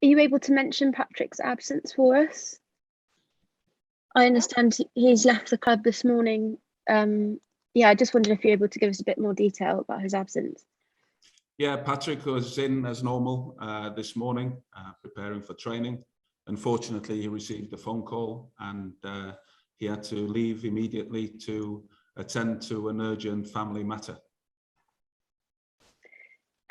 Are you able to mention Patrick's absence for us? I understand he's left the club this morning. Yeah, I just wondered if you're able to give us a bit more detail about his absence. Yeah, Patrick was in as normal this morning, preparing for training. Unfortunately, he received a phone call and he had to leave immediately to attend to an urgent family matter.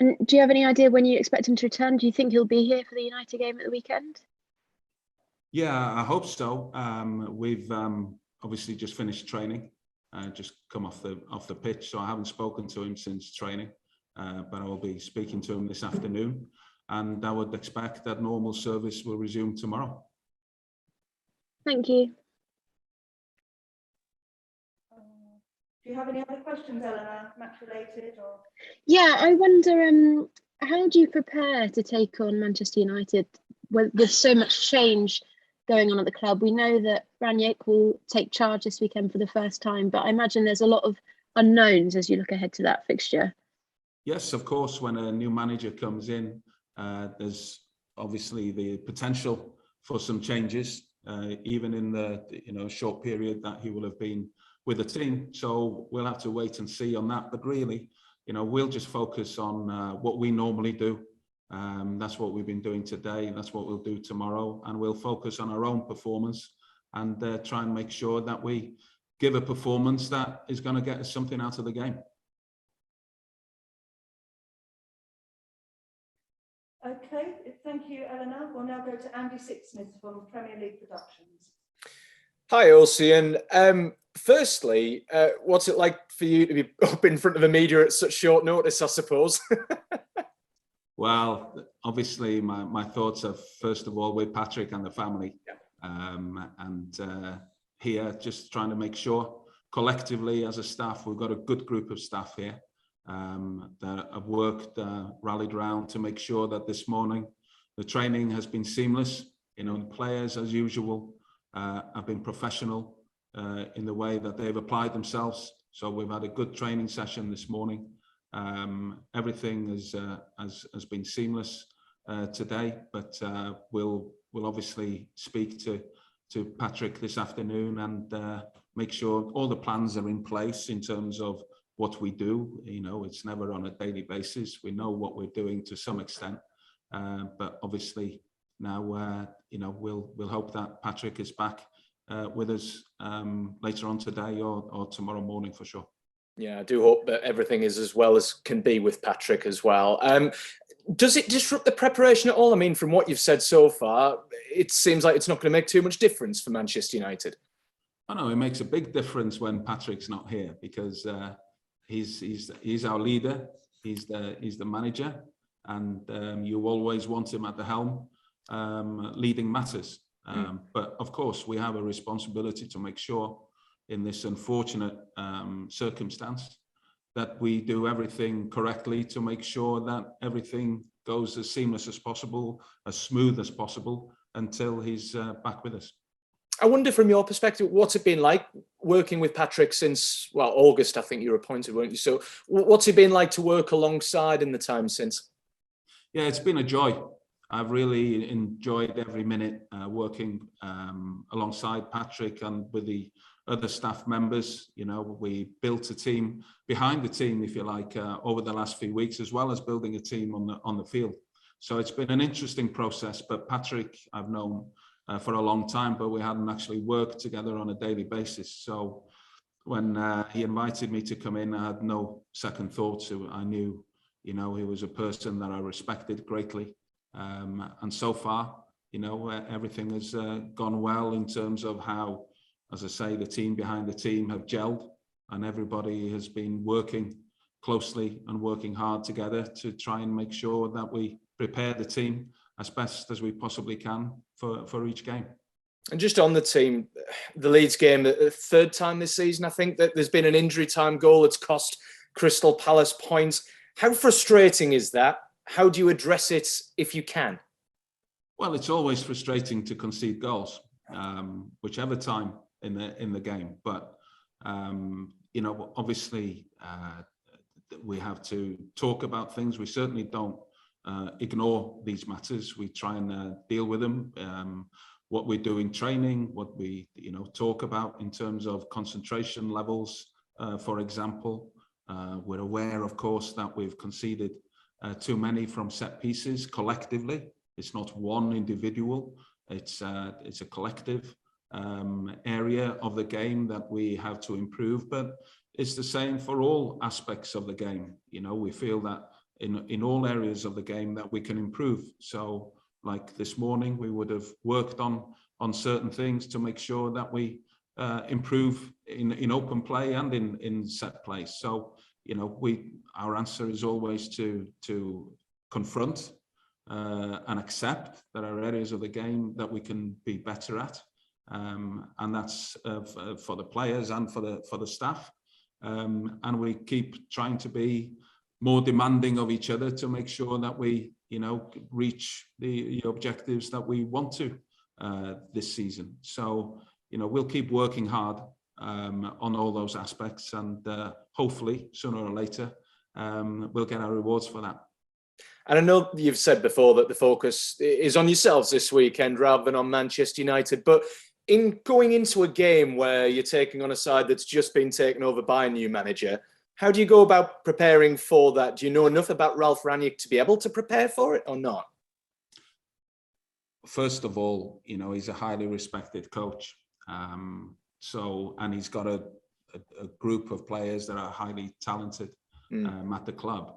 And do you have any idea when you expect him to return? Do you think he'll be here for the United game at the weekend? Yeah, I hope so. We've obviously just finished training, just come off the pitch, so I haven't spoken to him since training, but I will be speaking to him this afternoon, and I would expect that normal service will resume tomorrow. Thank you. Do you have any other questions, Eleanor, match related or? Yeah, I wonder, how do you prepare to take on Manchester United with so much change going on at the club? We know that Ranić will take charge this weekend for the first time, but I imagine there's a lot of unknowns as you look ahead to that fixture. Yes, of course, when a new manager comes in, there's obviously the potential for some changes, even in the short period that he will have been with the team. So we'll have to wait and see on that. But really, we'll just focus on what we normally do. That's what we've been doing today. That's what we'll do tomorrow. And we'll focus on our own performance and try and make sure that we give a performance that is going to get us something out of the game. Okay, thank you, Eleanor. We'll now go to Andy Sixsmith from Premier League Productions. Hi, Osian. Firstly, what's it like for you to be up in front of the media at such short notice, I suppose? Well, obviously, my thoughts are, first of all, with Patrick and the family. Yeah. Here, just trying to make sure, collectively, as a staff, we've got a good group of staff here that have worked, rallied around to make sure that this morning the training has been seamless. The players, as usual, have been professional in the way that they've applied themselves. So we've had a good training session this morning. Everything has been seamless today, but we'll obviously speak to Patrick this afternoon and make sure all the plans are in place in terms of what we do. It's never on a daily basis. We know what we're doing to some extent, but obviously now we'll hope that Patrick is back with us later on today or tomorrow morning for sure. Yeah, I do hope that everything is as well as can be with Patrick as well. Does it disrupt the preparation at all? I mean, from what you've said so far, it seems like it's not going to make too much difference for Manchester United. I know it makes a big difference when Patrick's not here, because he's our leader, he's the manager, and you always want him at the helm, leading matters. But of course, we have a responsibility to make sure in this unfortunate circumstance that we do everything correctly to make sure that everything goes as seamless as possible, as smooth as possible, until he's back with us. I wonder, from your perspective, what's it been like working with Patrick since, well, August, I think you were appointed, weren't you? So what's it been like to work alongside in the time since? Yeah, it's been a joy. I've really enjoyed every minute working alongside Patrick and with the other staff members. We built a team behind the team, if you like, over the last few weeks, as well as building a team on the field. So it's been an interesting process. But Patrick, I've known for a long time, but we hadn't actually worked together on a daily basis. So when he invited me to come in, I had no second thoughts. I knew, he was a person that I respected greatly. And so far, everything has gone well in terms of how, as I say, the team behind the team have gelled, and everybody has been working closely and working hard together to try and make sure that we prepare the team as best as we possibly can for each game. And just on the team, the Leeds game, the third time this season, I think, that there's been an injury time goal that's cost Crystal Palace points. How frustrating is that? How do you address it if you can? Well, it's always frustrating to concede goals, whichever time in the game. But obviously we have to talk about things. We certainly don't ignore these matters. We try and deal with them. What we do in training, what we talk about in terms of concentration levels, for example. We're aware, of course, that we've conceded too many from set pieces collectively. It's not one individual. It's a collective area of the game that we have to improve, but it's the same for all aspects of the game. We feel that in all areas of the game that we can improve. So like this morning, we would have worked on certain things to make sure that we improve in open play and in set play. So, our answer is always to confront and accept that there are areas of the game that we can be better at. And that's for the players and for the staff. And we keep trying to be more demanding of each other to make sure that we, reach the objectives that we want to this season. So, we'll keep working hard on all those aspects, and hopefully sooner or later we'll get our rewards for that. And I know you've said before that the focus is on yourselves this weekend rather than on Manchester United, but in going into a game where you're taking on a side that's just been taken over by a new manager, how do you go about preparing for that? Do you know enough about Ralph Rangnick to be able to prepare for it or not? First of all, he's a highly respected coach. And he's got a group of players that are highly talented at the club.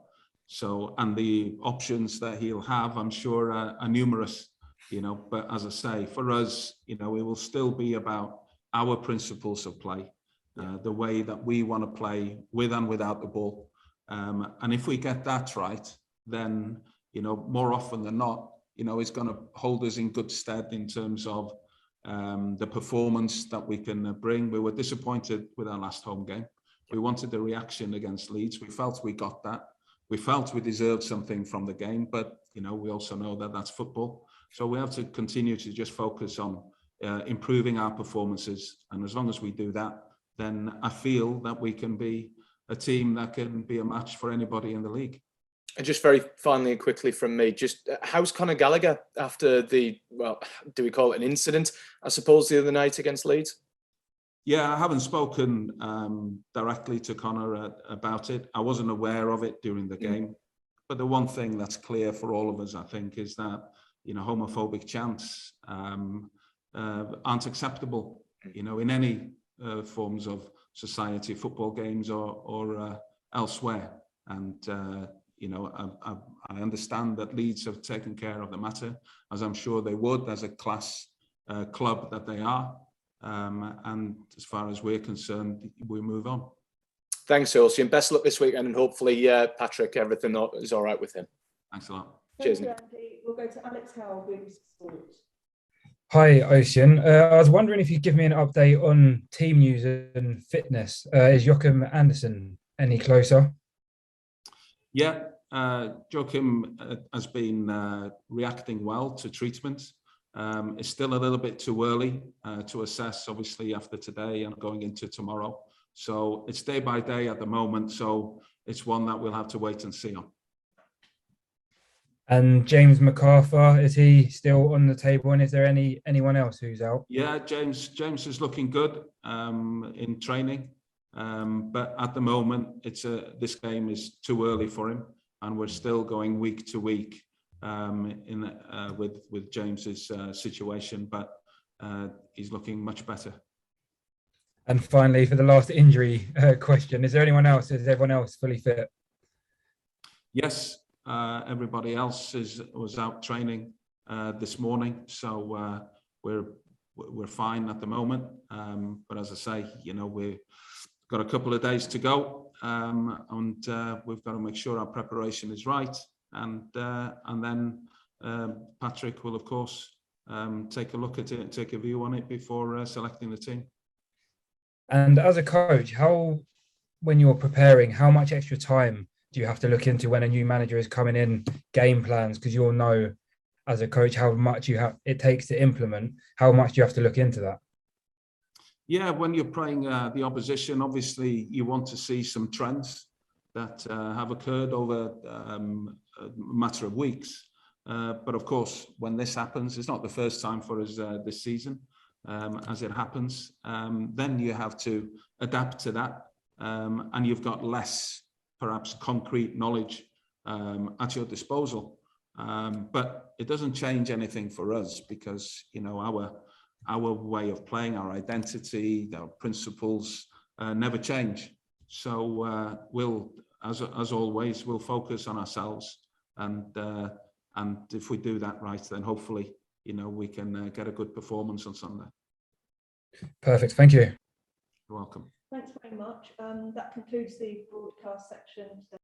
So, and the options that he'll have, I'm sure, are numerous, but as I say, for us, it will still be about our principles of play, the way that we want to play with and without the ball. And if we get that right, then, more often than not, it's going to hold us in good stead in terms of the performance that we can bring. We were disappointed with our last home game. We wanted the reaction against Leeds. We felt we got that. We felt we deserved something from the game, but we also know that that's football. So we have to continue to just focus on improving our performances. And as long as we do that, then I feel that we can be a team that can be a match for anybody in the league. And just very finally and quickly from me, just how's Conor Gallagher after do we call it an incident, I suppose, the other night against Leeds? Yeah, I haven't spoken directly to Conor about it. I wasn't aware of it during the game. But the one thing that's clear for all of us, I think, is that, homophobic chants aren't acceptable, in any forms of society, football games or elsewhere. And, I understand that Leeds have taken care of the matter, as I'm sure they would, as a class club that they are. And as far as we're concerned, we move on. Thanks, Osian. Best of luck this weekend, and hopefully, Patrick, everything is all right with him. Thanks a lot. Cheers, Andy. We'll go to Alex Howell with Sport. Hi, Osian. I was wondering if you'd give me an update on team news and fitness. Is Joachim Andersen any closer? Yeah, Joachim has been reacting well to treatment. It's still a little bit too early to assess, obviously, after today and going into tomorrow. So it's day by day at the moment. So it's one that we'll have to wait and see on. And James Macarthur, is he still on the table? And is there anyone else who's out? Yeah, James is looking good in training. But at the moment, this game is too early for him. And we're still going week to week with James's situation, but he's looking much better. And finally, for the last injury question, is there anyone else? Is everyone else fully fit? Yes, everybody else was out training this morning, so we're fine at the moment. But as I say, we've got a couple of days to go, and we've got to make sure our preparation is right. And then Patrick will, of course, take a look at it and take a view on it before selecting the team. And as a coach, when you're preparing, how much extra time do you have to look into when a new manager is coming in, game plans? Because you'll know as a coach how much it takes to implement. How much do you have to look into that? Yeah, when you're playing the opposition, obviously you want to see some trends that have occurred over matter of weeks. But of course, when this happens, it's not the first time for us this season. As it happens, then you have to adapt to that, and you've got less, perhaps, concrete knowledge at your disposal. But it doesn't change anything for us, because our way of playing, our identity, our principles never change. So we'll, as always, we'll focus on ourselves, and if we do that right, then hopefully, we can get a good performance on Sunday. Perfect. Thank you. You're welcome. Thanks very much. That concludes the broadcast section today.